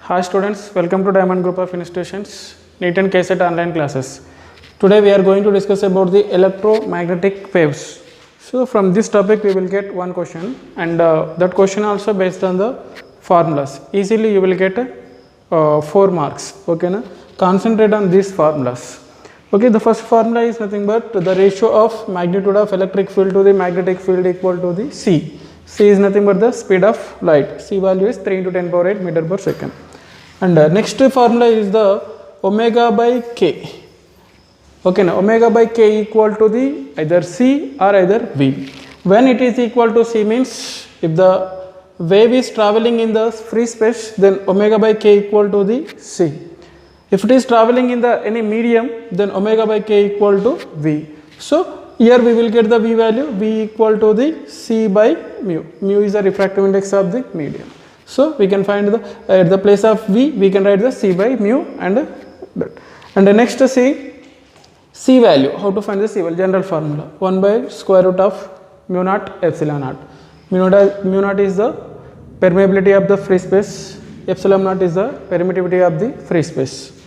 Hi students, welcome to Diamond Group of Institutions, NEET and KCET online classes. Today we are going to discuss about the electromagnetic waves. So from this topic we will get one question and that question also based on the formulas. Easily you will get 4 marks. Okay, na? Concentrate on these formulas. Okay, the first formula is nothing but the ratio of magnitude of electric field to the magnetic field equal to the C. C is nothing but the speed of light. C value is 3 into 10 power 8 meter per second. And next formula is the omega by K. Okay, now omega by K equal to the either C or either V. When it is equal to C means if the wave is traveling in the free space, then omega by K equal to the C. If it is traveling in the any medium, then omega by K equal to V. So here we will get the V value, V equal to the C by mu. Mu is the refractive index of the medium. So we can find the at the place of V, we can write the C by mu and that. And the next C value, how to find the C value? General formula, 1 by square root of mu naught epsilon naught. Mu naught is the permeability of the free space, epsilon naught is the permittivity of the free space.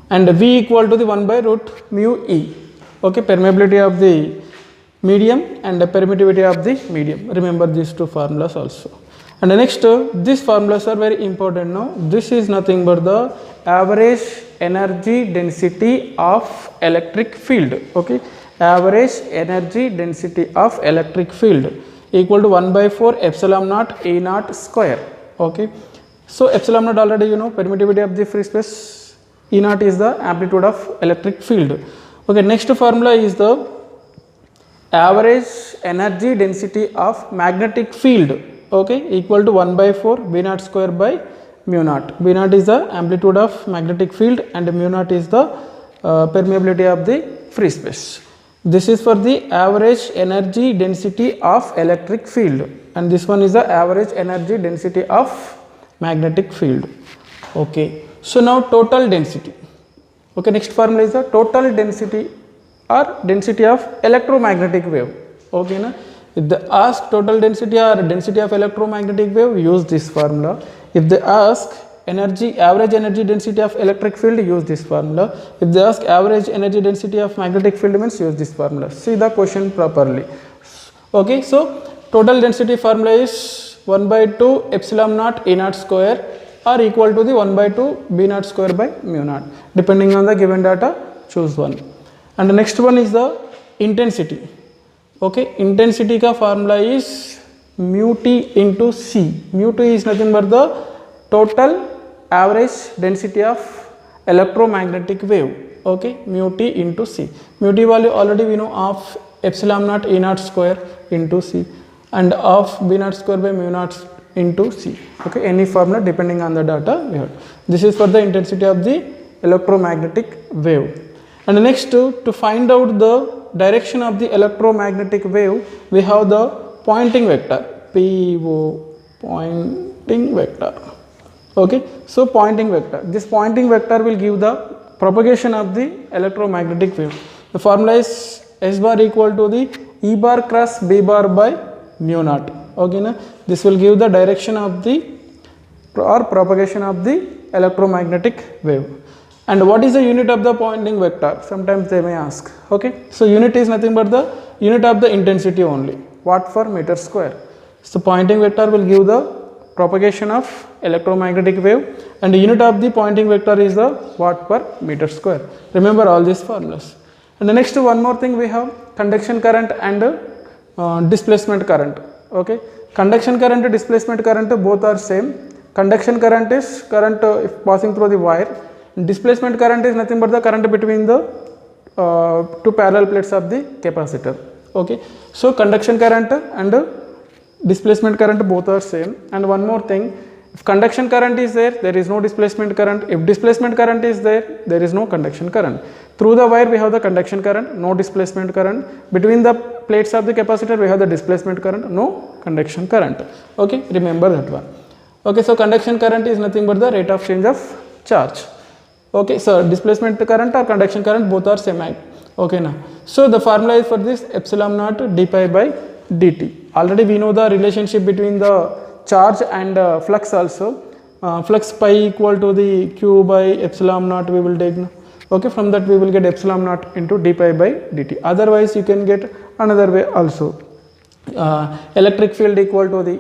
And V equal to the 1 by root mu E. Okay, permeability of the medium and the permittivity of the medium. Remember these two formulas also. And the next, these formulas are very important now. This is nothing but the average energy density of electric field. Okay, average energy density of electric field equal to 1 by 4 epsilon naught E naught square. Okay, so epsilon naught already you know, permittivity of the free space, E naught is the amplitude of electric field. Okay, next formula is the average energy density of magnetic field. Okay, equal to 1 by 4 B naught square by mu naught. B naught is the amplitude of magnetic field and mu naught is the permeability of the free space. This is for the average energy density of electric field and this one is the average energy density of magnetic field. Okay, so now total density. Okay, next formula is the total density or density of electromagnetic wave. Okay, na? If they ask total density or density of electromagnetic wave, use this formula. If they ask average energy density of electric field, use this formula. If they ask average energy density of magnetic field means use this formula. See the question properly. Okay, so total density formula is 1 by 2 epsilon naught E naught square or equal to the 1 by 2 B naught square by mu naught. Depending on the given data, choose one. And the next one is the intensity. Okay, intensity ka formula is mu T into C. Mu T is nothing but the total average density of electromagnetic wave. Okay, mu T into C. Mu T value already we know of epsilon naught E naught square into C and of B naught square by mu naught into C. Okay, any formula depending on the data we have. This is for the intensity of the electromagnetic wave. And the next, to find out the direction of the electromagnetic wave, we have the pointing vector, PO, pointing vector. Okay, so pointing vector. This pointing vector will give the propagation of the electromagnetic wave. The formula is S bar equal to the E bar cross B bar by mu naught. Okay, na? This will give the direction of the or propagation of the electromagnetic wave. And what is the unit of the pointing vector? Sometimes they may ask. Okay, so unit is nothing but the unit of the intensity only, watt per meter square. So pointing vector will give the propagation of electromagnetic wave and the unit of the pointing vector is the watt per meter square. Remember all these formulas. And the next one more thing we have conduction current and displacement current. Okay, conduction current and displacement current both are same. Conduction current is current if passing through the wire. Displacement current is nothing but the current between the two parallel plates of the capacitor. Okay, so conduction current and displacement current both are same. And one more thing, if conduction current is there, there is no displacement current. If displacement current is there, there is no conduction current. Through the wire we have the conduction current, no displacement current. Between the plates of the capacitor we have the displacement current, no conduction current. Okay, remember that one. Okay, so conduction current is nothing but the rate of change of charge. Okay, so displacement current or conduction current both are same. Okay, now so the formula is for this epsilon naught d pi by dt. Already we know the relationship between the charge and flux also. flux pi equal to the q by epsilon naught we will take. Okay, from that we will get epsilon naught into d pi by dt. Otherwise you can get another way also. Electric field equal to the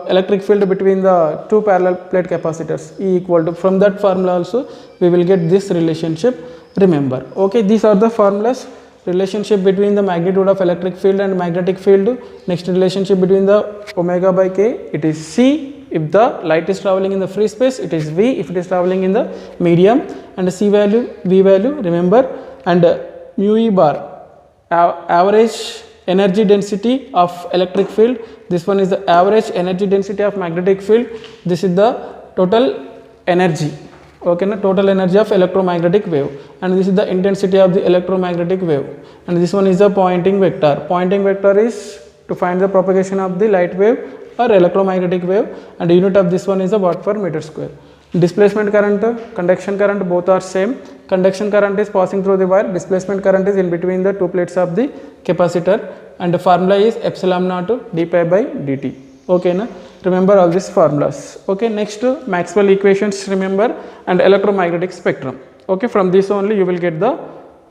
electric field between the two parallel plate capacitors, E equal to, from that formula also we will get this relationship, remember. Okay, these are the formulas. Relationship between the magnitude of electric field and magnetic field. Next, relationship between the omega by k, it is C if the light is traveling in the free space, it is V if it is traveling in the medium, and C value, V value, remember, and mu E bar, average energy density of electric field. This one is the average energy density of magnetic field. This is the total energy. Okay, na, total energy of electromagnetic wave, and this is the intensity of the electromagnetic wave, and this one is the Poynting vector. Poynting vector is to find the propagation of the light wave or electromagnetic wave, and the unit of this one is the watt per meter square. Displacement current, conduction current, both are same. Conduction current is passing through the wire, displacement current is in between the two plates of the capacitor, and the formula is epsilon naught d pi by dt. Okay, na? Remember all these formulas. Okay, next Maxwell equations, remember, and electromagnetic spectrum. Okay, from this only you will get the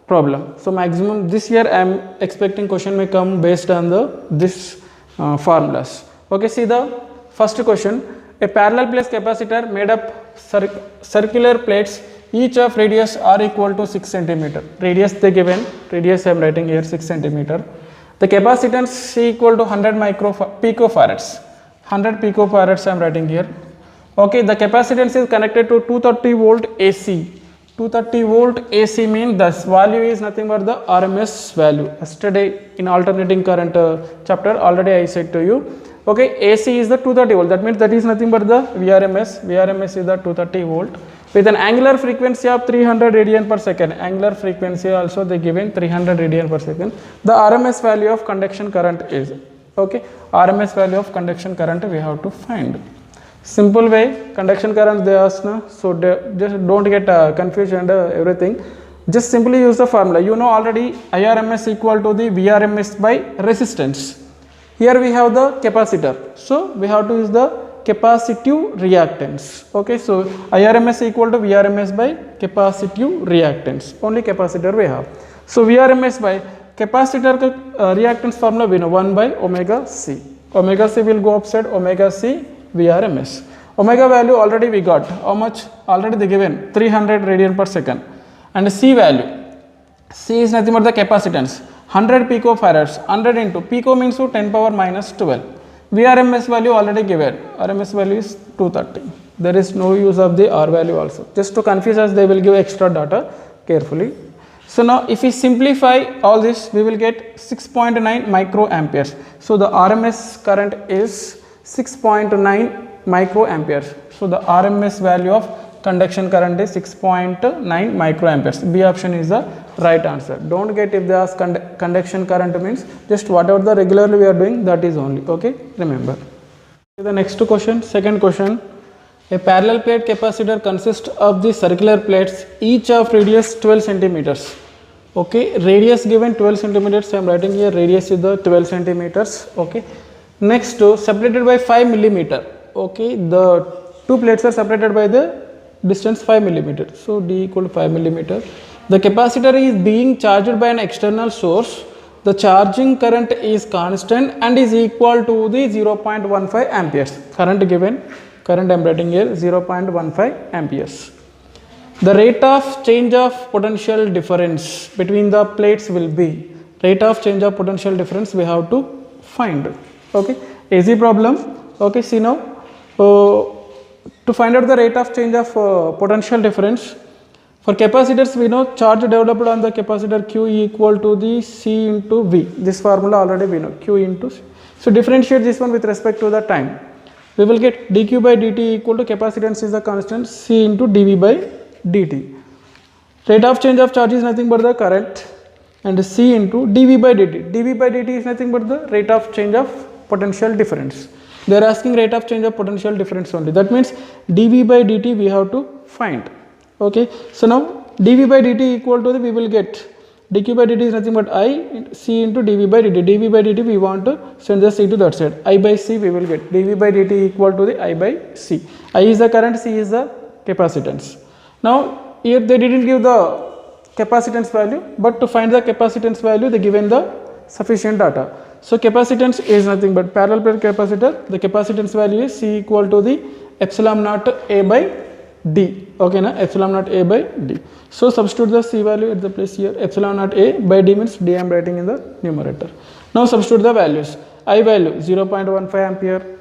problem. So maximum this year I am expecting question may come based on this formulas. Okay, see the first question. A parallel plate capacitor made up circular plates, each of radius r equal to 6 cm. Radius they given, radius I am writing here 6 cm. The capacitance C equal to 100 picofarads. 100 picofarads I am writing here. Okay, the capacitance is connected to 230 volt AC. 230 volt AC means this value is nothing but the RMS value. Yesterday in alternating current chapter already I said to you. Okay, AC is the 230 volt, that means that is nothing but the VRMS. VRMS is the 230 volt with an angular frequency of 300 radian per second. Angular frequency also they given 300 radian per second. The RMS value of conduction current is, okay, RMS value of conduction current we have to find. Simple way, conduction current they ask, na? So just don't get confused and everything. Just simply use the formula. You know already IRMS equal to the VRMS by resistance. Here we have the capacitor, so we have to use the capacitive reactance. Okay, so IRMS equal to VRMS by capacitive reactance. Only capacitor we have. So VRMS by capacitor reactance formula we know 1 by omega C. Omega C will go upside, omega C VRMS. Omega value already we got. How much? Already they given 300 radian per second. And C value. C is nothing but the capacitance. 100 picofarads. 100 into pico means to 10 power minus 12. VRMS value already given. RMS value is 230. There is no use of the R value also. Just to confuse us, they will give extra data carefully. So now if we simplify all this, we will get 6.9 microamperes. So the RMS current is 6.9 microamperes. So the RMS value of conduction current is 6.9 microamperes. B option is the right answer. Don't get if they ask conduction current means just whatever the regularly we are doing, that is only. Okay, remember. The next question, second question. A parallel plate capacitor consists of the circular plates, each of radius 12 centimeters. Okay, radius given 12 centimeters. I am writing here radius is the 12 centimeters. Okay, next separated by 5 millimeter. Okay, the two plates are separated by the distance 5 millimeter. So D equal to 5 millimeter. The capacitor is being charged by an external source. The charging current is constant and is equal to the 0.15 amperes. Current given, current I am writing here 0.15 amperes. The rate of change of potential difference between the plates will be, rate of change of potential difference we have to find. Okay, easy problem. Okay, see now, to find out the rate of change of potential difference, for capacitors we know charge developed on the capacitor Q equal to the C into V. This formula already we know, Q into C. So differentiate this one with respect to the time. We will get dq by dt equal to capacitance is the constant, C into dV by dt. Rate of change of charge is nothing but the current, and C into dV by dt. dV by dt is nothing but the rate of change of potential difference. They are asking rate of change of potential difference only. That means dV by dt we have to find. Okay, so now dV by dt equal to the, we will get dq by dt is nothing but I c into dv by dt. dv by dt we want to send the c to that side. I by c we will get dv by dt equal to the I by c. I is the current, c is the capacitance. Now here they didn't give the capacitance value, but to find the capacitance value they given the sufficient data. So capacitance is nothing but parallel plate capacitor. The capacitance value is c equal to the epsilon naught a by d. Okay na, epsilon naught a by d. So substitute the c value at the place here. Epsilon naught a by d means d I am writing in the numerator. Now substitute the values. I value 0.15 ampere.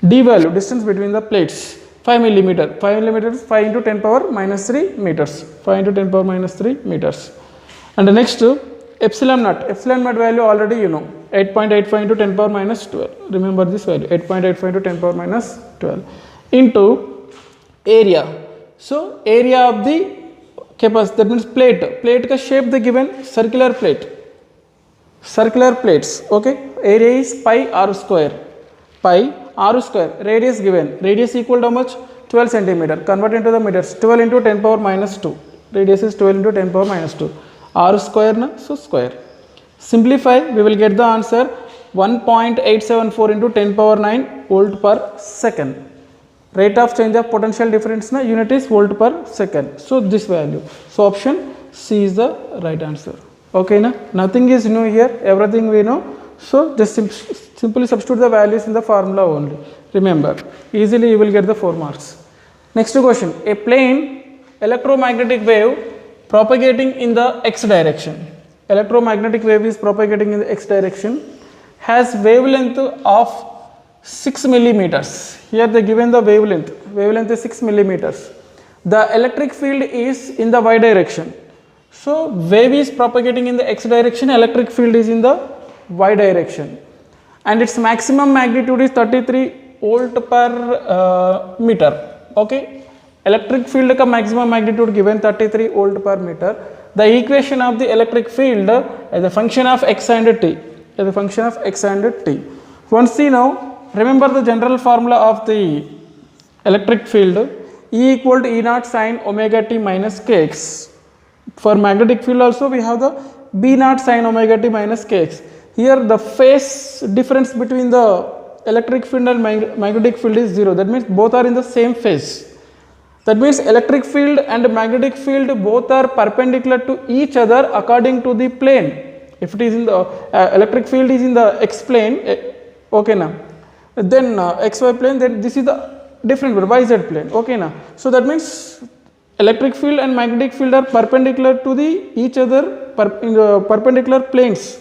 D value, distance between the plates, 5 millimeter. 5 millimeter is 5 into 10 power minus 3 meters. 5 into 10 power minus 3 meters. And the next epsilon naught. Epsilon naught value already you know. 8.85 into 10 power minus 12. Remember this value. 8.85 into 10 power minus 12 into area. So area of the capacitor, that means plate. Plate ka shape they given circular plate. Circular plates. Okay. Area is pi r square. Pi r square. Radius given. Radius equal to how much? 12 centimeter. Convert into the meters. 12 into 10 power minus 2. Radius is 12 into 10 power minus 2. R square na, so square. Simplify, we will get the answer 1.874 into 10 power 9 volt per second. Rate of change of potential difference na unit is volt per second. So this value. So option C is the right answer. Okay na? Nothing is new here. Everything we know. So just simply substitute the values in the formula only. Remember, easily you will get the 4 marks. Next question. A plane electromagnetic wave propagating in the x direction. Electromagnetic wave is propagating in the x direction, has wavelength of 6 millimeters. Here they given the wavelength. Wavelength is 6 millimeters. The electric field is in the y direction. So wave is propagating in the x direction, electric field is in the y direction, and its maximum magnitude is 33 volt per meter. Okay. Electric field ka maximum magnitude given 33 volt per meter. The equation of the electric field as a function of x and t. As a function of x and t. Once you know, remember the general formula of the electric field. E equal to E naught sin omega t minus kx. For magnetic field also we have the B naught sin omega t minus kx. Here the phase difference between the electric field and magnetic field is 0. That means both are in the same phase. That means electric field and magnetic field both are perpendicular to each other according to the plane. If it is in the electric field is in the x plane, okay na, then xy plane, then this is the different yz plane, okay na. So that means electric field and magnetic field are perpendicular to the each other in the perpendicular planes.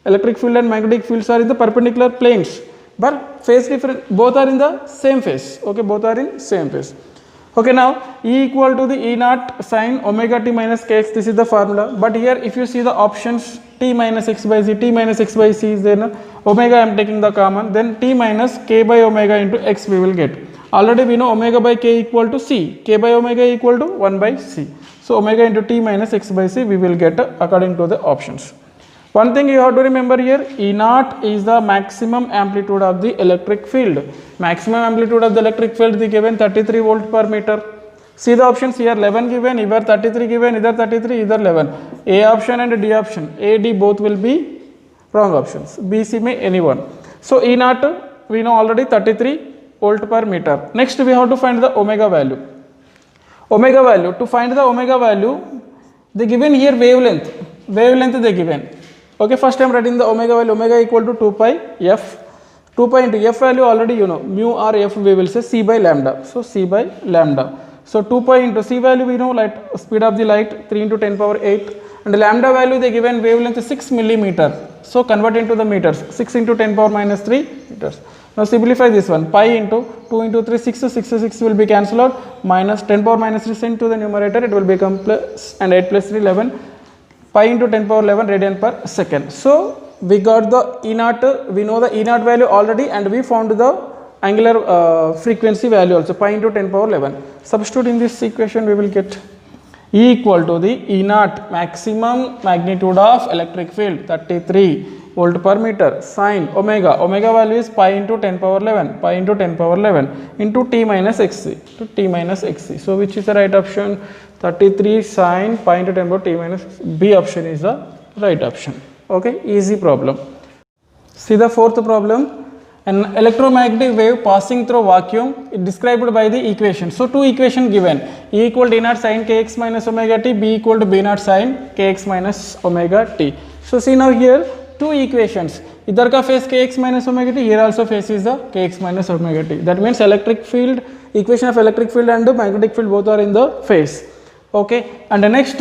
Electric field and magnetic fields are in the perpendicular planes, but phase different, both are in the same phase. Okay, both are in same phase. Okay, now E equal to the E naught sin omega t minus kx, this is the formula. But here if you see the options, t minus x by z, t minus x by c is there, omega I am taking the common, then t minus k by omega into x we will get. Already we know omega by k equal to c, k by omega equal to 1 by c. So omega into t minus x by c we will get according to the options. One thing you have to remember here, E naught is the maximum amplitude of the electric field. Maximum amplitude of the electric field is given 33 volt per meter. See the options here, 11 given, either 33 given, either 33, either 11. A option and D option, A, D both will be wrong options. B, C may any one. So E naught we know already 33 volt per meter. Next we have to find the omega value. Omega value, to find the omega value, they given here wavelength. Wavelength they given. Okay, first I am writing the omega value, omega equal to 2 pi f. 2 pi into f value already you know, mu or f we will say c by lambda. So c by lambda. So 2 pi into c value we know, light speed of the light 3 into 10 power 8, and the lambda value they given wavelength 6 millimeter. So convert into the meters, 6 into 10 power minus 3 meters. Now simplify this one, pi into 2 into 3, 6 will be cancelled out, minus 10 power minus 3 sent to the numerator, it will become plus, and 8 plus 3 11. Pi into 10 power 11 radian per second. So we got the E naught, we know the E naught value already, and we found the angular frequency value also, pi into 10 power 11. Substitute in this equation we will get E equal to the E naught maximum magnitude of electric field 33 volt per meter, sine omega, omega value is pi into 10 power 11, pi into 10 power 11 into t minus xc, to t minus xc. So which is the right option? 33 sine pi into 10 power t minus B option is the right option. Okay, easy problem. See the fourth problem. An electromagnetic wave passing through vacuum is described by the equation. So two equation given, E equal to E naught sin kx minus omega t, B equal to B naught sin kx minus omega t. So see now here two equations, idhar ka face kx minus omega t, here also face is the kx minus omega t. That means electric field, equation of electric field and magnetic field both are in the face. Okay, and the next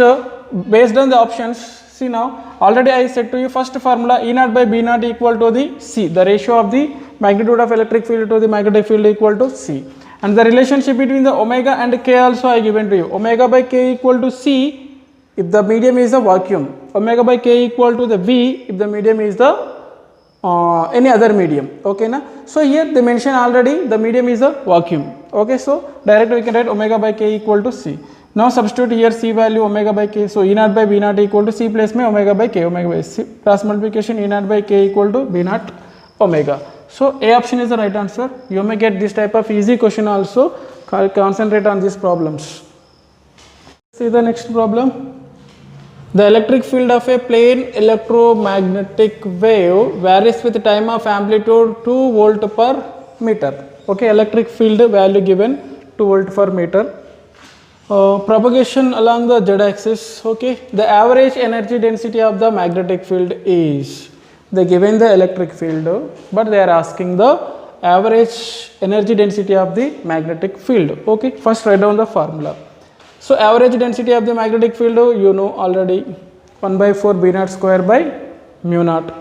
based on the options, see now already I said to you first formula E naught by B naught equal to the C, the ratio of the magnitude of electric field to the magnetic field equal to C, and the relationship between the omega and k also I given to you. Omega by k equal to C if the medium is a vacuum, omega by k equal to the V if the medium is the any other medium. Okay na? So here they mention already the medium is a vacuum. Okay, so directly we can write omega by k equal to C. Now substitute here C value omega by k, so E naught by B naught equal to C place में omega by k, omega by C, cross multiplication E naught by k equal to B naught omega. So A option is the right answer. You may get this type of easy question also. Concentrate on these problems. See the next problem. The electric field of a plane electromagnetic wave varies with time of amplitude 2 volt per meter. Okay, electric field value given 2 volt per meter. Propagation along the z-axis. Okay, the average energy density of the magnetic field is, they given the electric field but they are asking the average energy density of the magnetic field. Okay, first write down the formula. So average density of the magnetic field you know already, 1 by 4 B naught square by mu naught,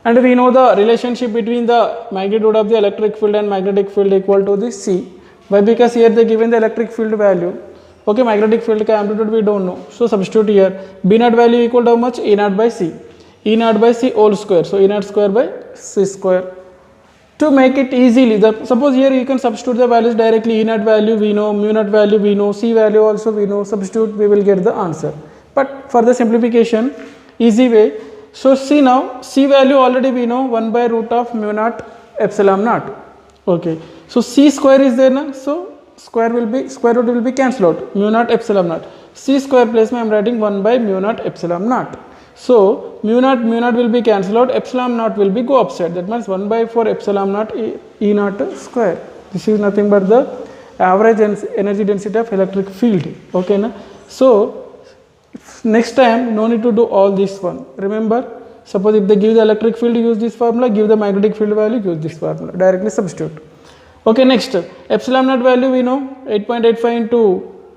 and we know the relationship between the magnitude of the electric field and magnetic field equal to the C. Why? Because here they given the electric field value. Okay, magnetic field ka amplitude we don't know, so substitute here. B naught value equal to how much? E naught by C, E naught by C whole square, so E naught square by C square. To make it easily, suppose here you can substitute the values directly. E naught value we know, mu naught value we know, C value also we know, substitute, we will get the answer. But for the simplification, easy way, so see now C value already we know, 1 by root of mu naught epsilon naught. Okay, so C square is there na, so square root will be cancelled out, mu naught epsilon naught. C square place में I am writing 1 by mu naught epsilon naught. So mu naught will be cancelled out, epsilon naught will be go upside, that means 1 by 4 epsilon naught E naught square. This is nothing but the average energy density of electric field. Okay na? So next time no need to do all this one. Remember, suppose if they give the electric field, use this formula, give the magnetic field value, use this formula, directly substitute. Okay, next epsilon naught value we know, 8.85 into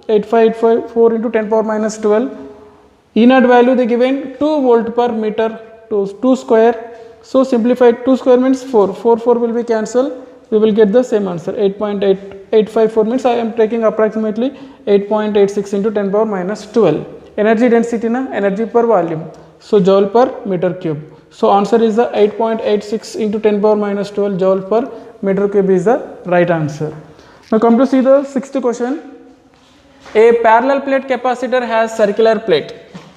8584 into 10 power minus 12. E naught value they given 2 volt per meter to 2 square. So simplified, 2 square means 4 will be cancelled, we will get the same answer. 8.854 means I am taking approximately 8.86 into 10 power minus 12. Energy density na, energy per volume, so joule per meter cube. So answer is the 8.86 into 10 power minus 12 joule per meter cube is the right answer. Now come to see the sixth question. A parallel plate capacitor has circular plate.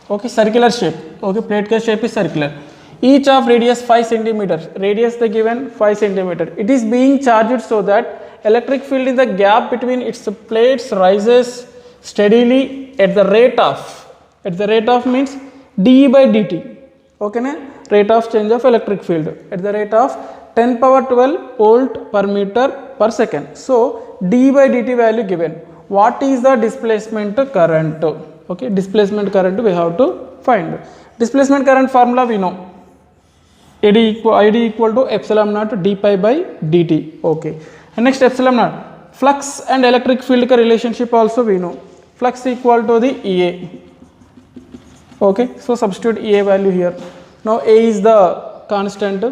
Okay, circular shape. Okay, plate ka shape is circular. Each of radius 5 centimeters. Radius they given 5 centimeter. It is being charged so that electric field in the gap between its plates rises steadily at the rate of means dE by dt. Okay na? Rate of change of electric field at the rate of 10 power 12 volt per meter per second. So dE by dt value given. What is the displacement current? Okay, displacement current we have to find. Displacement current formula we know. ID equal to epsilon naught d pi by dt. Okay. And next epsilon naught. Flux and electric field ka relationship also we know. Flux equal to the EA. Okay. So substitute EA value here. Now A is the constant,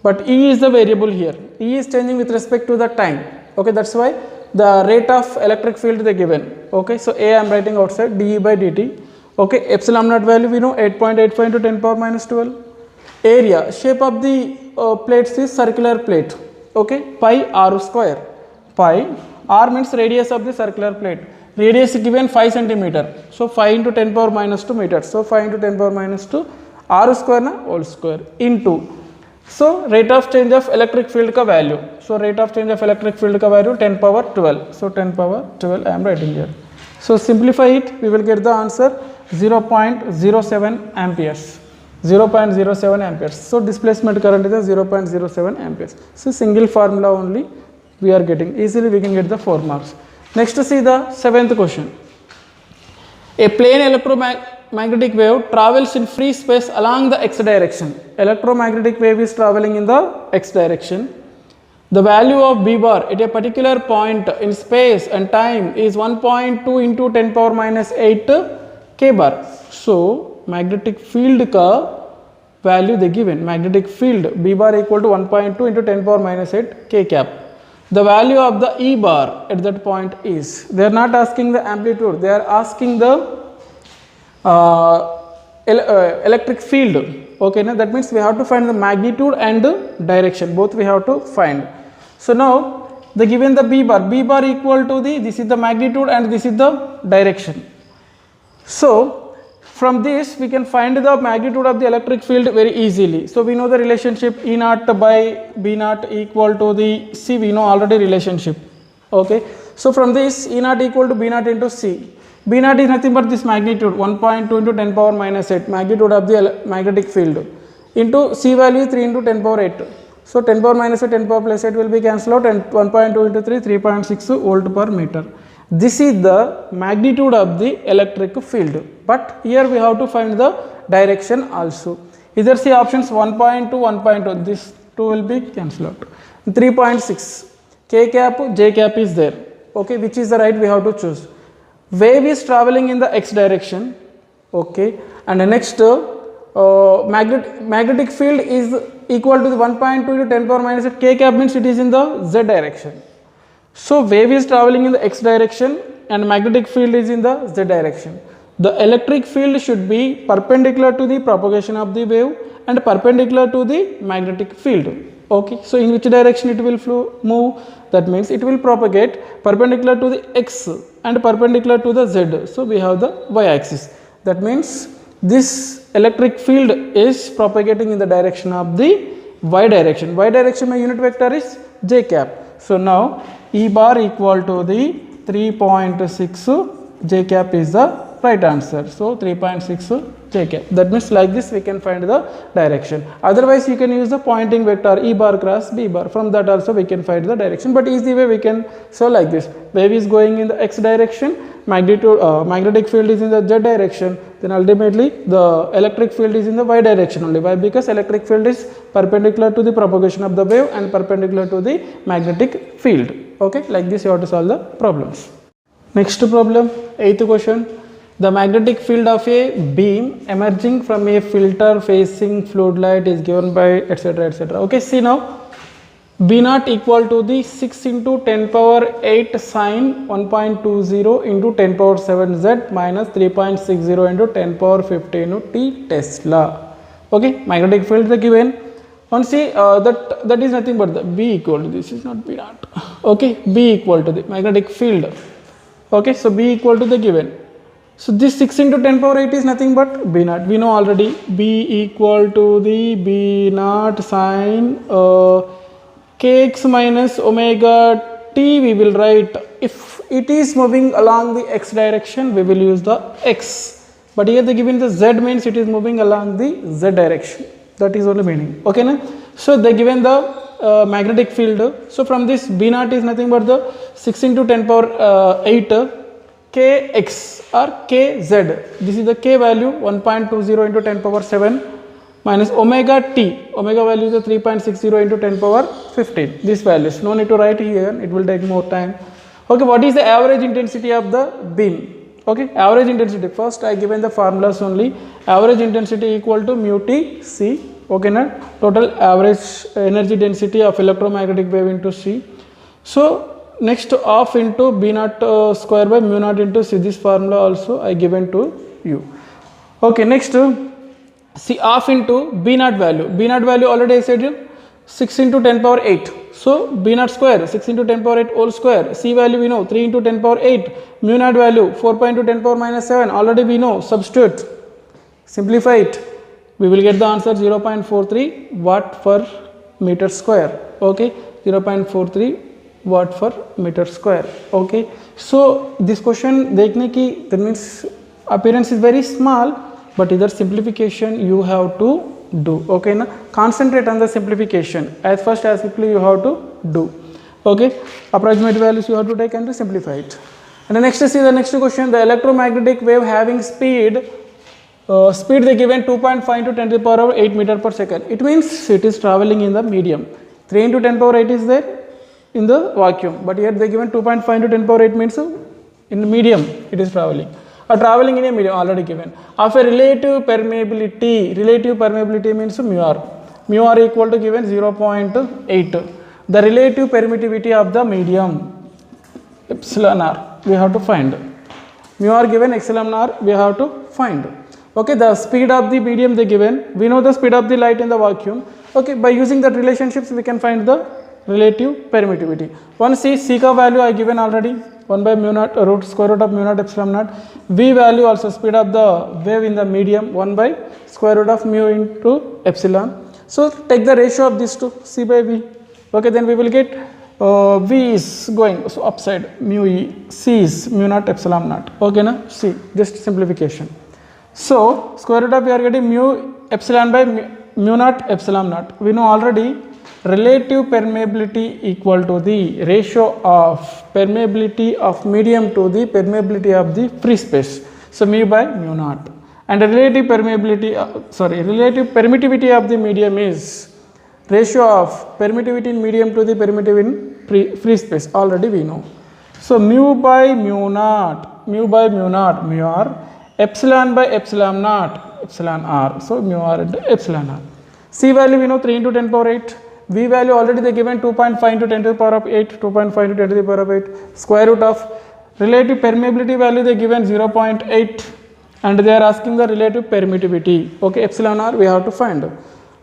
but E is the variable here. E is changing with respect to the time. Okay. That's why the rate of electric field they given. Okay, so A I am writing outside dE by dt. Okay, epsilon naught value we know, 8.85 into 10 power minus 12. Area, shape of the plates is circular plate. Okay, pi r square. Pi r means radius of the circular plate. Radius given 5 centimeter. So 5 into 10 power minus 2 meters. So 5 into 10 power minus 2 r square na whole square into So rate of change of electric field ka value. So rate of change of electric field ka value 10 power 12. So 10 power 12 I am writing here. So simplify it, we will get the answer 0.07 amperes. 0.07 amperes. So displacement current is 0.07 amperes. So single formula only we are getting. Easily we can get the 4 marks. Next see the seventh question. A plane electromagnetic wave travels in free space along the x direction. Electromagnetic wave is traveling in the x direction. The value of b bar at a particular point in space and time is 1.2 into 10 power minus 8 k bar. So magnetic field ka value they given. Magnetic field b bar equal to 1.2 into 10 power minus 8 k cap. The value of the E bar at that point is, they are not asking the amplitude, they are asking the electric field. Okay, now that means we have to find the magnitude and the direction, both we have to find. So now they given the B bar equal to the, this is the magnitude and this is the direction. So from this we can find the magnitude of the electric field very easily. So we know the relationship E naught by B naught equal to the C, we know already relationship. Okay, so from this E naught equal to B naught into C. B naught is nothing but this magnitude 1.2 into 10 power minus 8 magnitude of the magnetic field into C value 3 into 10 power 8. So 10 power minus 8, 10 power plus 8 will be cancelled out and 1.2 into 3, 3.6 volt per meter. This is the magnitude of the electric field, but here we have to find the direction also. Either see options 1.2, 1.2, this 2 will be cancelled out. 3.6, k cap, j cap is there. Okay, which is the right we have to choose. Wave is traveling in the x direction. Okay, and the next magnetic field is equal to the 1.2 into 10 power minus 8, k cap means it is in the z direction. So wave is traveling in the x direction and magnetic field is in the z direction. The electric field should be perpendicular to the propagation of the wave and perpendicular to the magnetic field. Okay, so in which direction it will move? That means it will propagate perpendicular to the x and perpendicular to the z. So we have the y axis. That means this electric field is propagating in the direction of the y direction. Y direction my unit vector is j cap. So now E bar equal to the 3.6 j cap is the right answer. So 3.6 j cap. That means like this we can find the direction. Otherwise you can use the pointing vector E bar cross B bar. From that also we can find the direction. But easy way we can solve like this. Wave is going in the x direction, magnetic field is in the z direction. Then ultimately the electric field is in the y direction only. Why? Because electric field is perpendicular to the propagation of the wave and perpendicular to the magnetic field. Okay, like this you have to solve the problems. Next problem, 8th question. The magnetic field of a beam emerging from a filter facing fluid light is given by etc etc. Okay, see now B naught equal to the 6 into 10 power 8 sine 1.20 into 10 power 7 z minus 3.60 into 10 power 15 t Tesla. Okay, magnetic field is given. Once see that is nothing but the B equal to this is not B naught. Okay, B equal to the magnetic field. Okay, so B equal to the given. So this 6 into 10 power 8 is nothing but B naught. We know already B equal to the B naught sine kx minus omega t we will write. If it is moving along the x direction we will use the x. But here they given the z means it is moving along the z direction. That is only meaning. Okay, na? So they given the magnetic field. So from this B naught is nothing but the 6 into 10 power 8 kx or kz. This is the k value 1.20 into 10 power 7 minus omega t. Omega value is 3.60 into 10 power 15. These values. No need to write here. It will take more time. Okay, what is the average intensity of the beam? Okay, average intensity. First I given the formulas only. Average intensity equal to mu t c. Okay, na? Total average energy density of electromagnetic wave into c. So next half into B naught square by mu naught into c. This formula also I given to you. Okay, next C half into B naught value. B naught value already I said 6 into 10 power 8. So B naught square 6 into 10 power 8 whole square. C value we know 3 into 10 power 8. Mu naught value 4 into 10 power minus 7. Already we know. Substitute. Simplify it. we will get the answer 0.43 watt per meter square. Okay, 0.43 watt per meter square. Okay, so this question देखने की, that means appearance is very small, but either simplification you have to do. Okay na, concentrate on the simplification as first as quickly you have to do. Okay, approximate values you have to take and simplify it. And the next is the next question, the electromagnetic wave having speed they given 2.5 into 10 to the power of 8 meter per second. It means it is traveling in the medium. 3 into 10 power 8 is there in the vacuum, but here they given 2.5 into 10 power 8 means in the medium it is traveling. Traveling in a medium already given. Of a relative permeability means mu r equal to given 0.8. The relative permittivity of the medium, epsilon r, we have to find. Mu r given, epsilon r we have to find. Okay, the speed of the medium they given, we know the speed of the light in the vacuum. Okay, by using that relationships we can find the relative permittivity. One C ka value I given already, 1 by mu naught root square root of mu naught epsilon naught. V value also speed of the wave in the medium, 1 by square root of mu into epsilon. So take the ratio of these two, C by V. Okay, then we will get V is going so upside, mu e, C is mu naught epsilon naught. Okay na, C, just simplification. So square root of we are getting mu epsilon by mu naught epsilon naught. We know already relative permeability equal to the ratio of permeability of medium to the permeability of the free space. So mu by mu naught. And relative permeability, relative permittivity of the medium is ratio of permittivity in medium to the permittivity in free space. Already we know. So mu by mu naught, mu r, epsilon by epsilon naught, epsilon r. So mu r into epsilon r. C value we know 3 into 10 power 8. V value already they given 2.5 into 10 to the power of 8, 2.5 into 10 to the power of 8. Square root of relative permeability value they given 0.8, and they are asking the relative permittivity. Okay, epsilon r we have to find.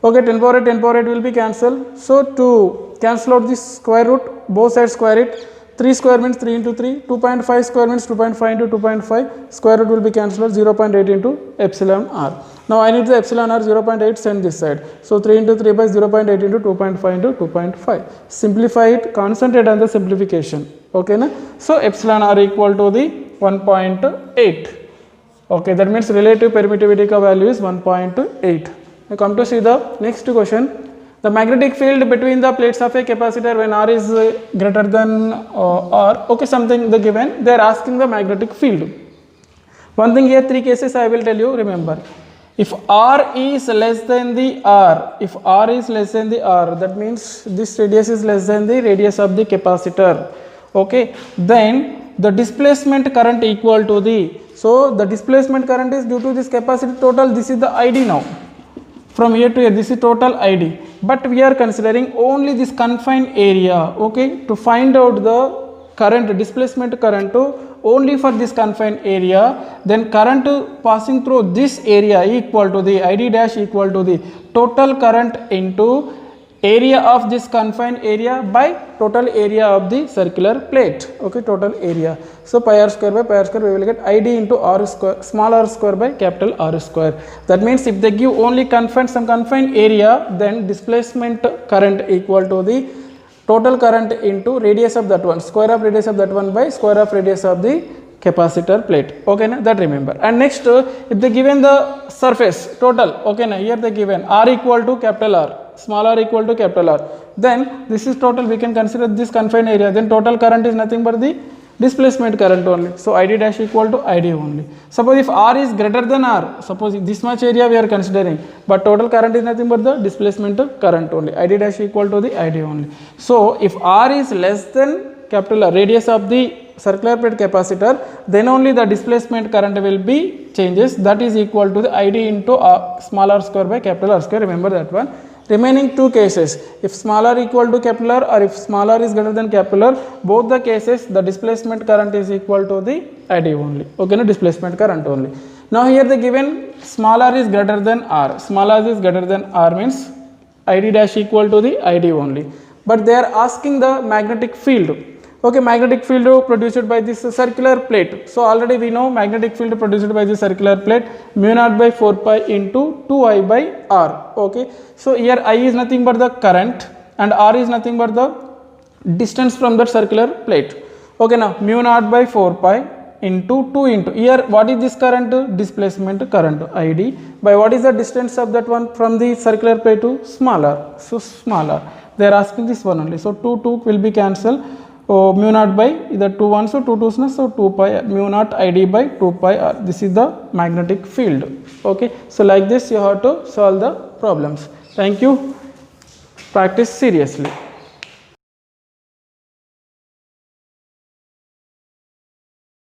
Okay, 10 power 8 will be cancelled. So to cancel out this square root, both sides square it. 3 square means 3 into 3, 2.5 square means 2.5 into 2.5, square root will be cancelled, 0.8 into epsilon r. Now I need the epsilon r 0.8, send this side. So 3 into 3 by 0.8 into 2.5 into 2.5. Simplify it, concentrate on the simplification. Okay na? So epsilon r equal to the 1.8. Okay, that means relative permittivity ka value is 1.8. Now come to see the next question. The magnetic field between the plates of a capacitor when R is greater than R. Okay, something the given, they are asking the magnetic field. One thing here, 3 cases I will tell you, remember. If R is less than the R, if R is less than the R, that means this radius is less than the radius of the capacitor. Okay, then the displacement current equal to the, so the displacement current is due to this capacitor total, this is the ID now. From here to here, this is total ID, but we are considering only this confined area. Okay, to find out the current, displacement current only for this confined area, then current passing through this area equal to the ID dash equal to the total current into area of this confined area by total area of the circular plate. Okay, total area. So pi r square by pi r square, we will get ID into r square, small r square by capital R square. That means if they give only some confined area, then displacement current equal to the total current into radius of that one, square of radius of that one by square of radius of the capacitor plate. Okay na, that remember. And next, if they given the surface total, okay na, here they given r equal to capital R, small r equal to capital R, then this is total, we can consider this confined area, then total current is nothing but the displacement current only. So ID dash equal to ID only. Suppose if R is greater than R, suppose this much area we are considering, but total current is nothing but the displacement current only. ID dash equal to the ID only. So if R is less than capital R, radius of the circular plate capacitor, then only the displacement current will be changes, that is equal to the ID into small r square by capital R square. Remember that one. Remaining 2 cases, if small r equal to capital R or if small r is greater than capital R, both the cases the displacement current is equal to the ID only. Okay, no, displacement current only. Now here the given small r is greater than R, small r is greater than R means ID dash equal to the ID only. But they are asking the magnetic field. Okay, magnetic field produced by this circular plate. So already we know magnetic field produced by this circular plate mu naught by 4 pi into 2I by r. Okay, so here I is nothing but the current and r is nothing but the distance from that circular plate. Okay, now mu naught by 4 pi into 2 into, here what is this current? Displacement current id by what is the distance of that one from the circular plate to smaller. So smaller, they are asking this one only. So 2 will be cancelled. Oh, mu naught by either 2 1, so 2 2's, so 2 pi mu naught id by 2 pi r. This is the magnetic field. Okay, so like this you have to solve the problems. Thank you. Practice seriously.